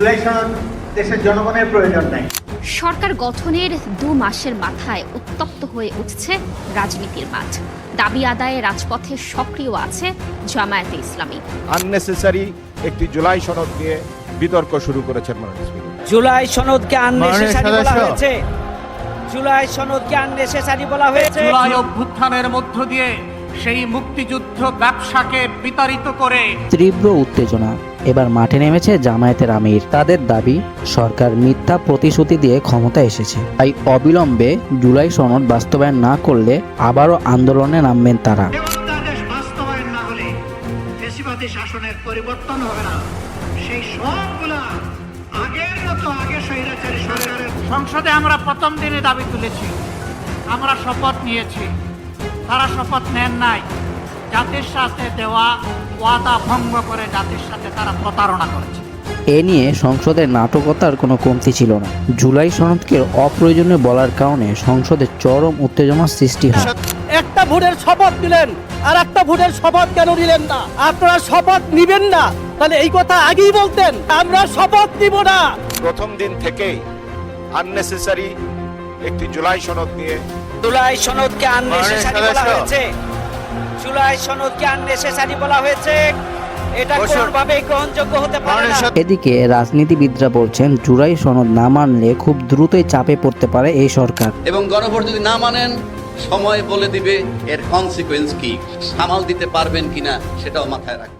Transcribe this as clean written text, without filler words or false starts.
জুলাই সনদ দেশের জনগণের প্রয়োজন নাই। সরকার গঠনের 2 মাসের মাথায় উত্তপ্ত হয়ে উঠছে রাজনীতির মাঠ। দাবি আদায়ে রাজপথে সক্রিয় আছে জামায়াতে ইসলামী। আননেসেসারি একটি জুলাই সনদ নিয়ে বিতর্ক শুরু করেছেন মাননীয় স্পিকার। জুলাই সনদকে আননেসেসারি বলা হয়েছে। জুলাই সনদকে আননেসেসারি বলা হয়েছে। জুলাই অভ্যুত্থানের মধ্য দিয়ে সেই মুক্তিযুদ্ধ ব্যবসাকে বিতাড়িত করে তীব্র উত্তেজনা। এবার মাঠে নেমেছে জামায়াতের আমির। তাদের দাবি, সরকার মিথ্যা প্রতিশ্রুতি দিয়ে ক্ষমতা এসেছে, তাই অবিলম্বে জুলাই সনদ বাস্তবায়ন না করলে আবারও আন্দোলনে নামবেন তারা। দেশ বাস্তবায়ন না হলে ফ্যাসিবাদী শাসনের পরিবর্তন হবে না। সেই সবগুলা আগের মতো আগে স্বৈরাচারী সরকারের সংসদে আমরা প্রথম দিনে দাবি তুলেছি, আমরা শপথ নিয়েছি, তারা শপথ নেন নাই। জাতির সাথে দেওয়া ওয়াদা ভঙ্গ করে জাতির সাথে তারা প্রতারণা করেছে। এ নিয়ে সংসদের নাটকতার কোনো কমতি ছিল না। জুলাই সনদকে অপ্রয়োজনীয় বলার কারণে সংসদে চরম উত্তেজনার সৃষ্টি হয়। একটা ভোটের শপথ দিলেন, আর একটা ভোটের শপথ কেন নিলেন না? আপনারা শপথ নিবেন না, তাহলে এই কথা আগেই বলতেন, আমরা শপথ নিব না। প্রথম দিন থেকেই আননেসেসারি একটি জুলাই সনদ নিয়ে জুলাই সনদকে আননেসেসারি বলা হয়েছে। জুলাই সনদকে আননেসেসারি বলা হয়েছে। এটা কোনোভাবে গ্রহণযোগ্য হতে পারে না। এদিকে রাজনীতিবিদরা বলছেন, জুলাই সনদ না মানলে খুব দ্রুতই চাপে পড়তে পারে এই সরকার। এবং গণভোট যদি না মানেন, সময় বলে দিবে এর কনসিকুয়েন্স কি, সামাল দিতে পারবেন কিনা সেটাও মাথায় রাখবেন।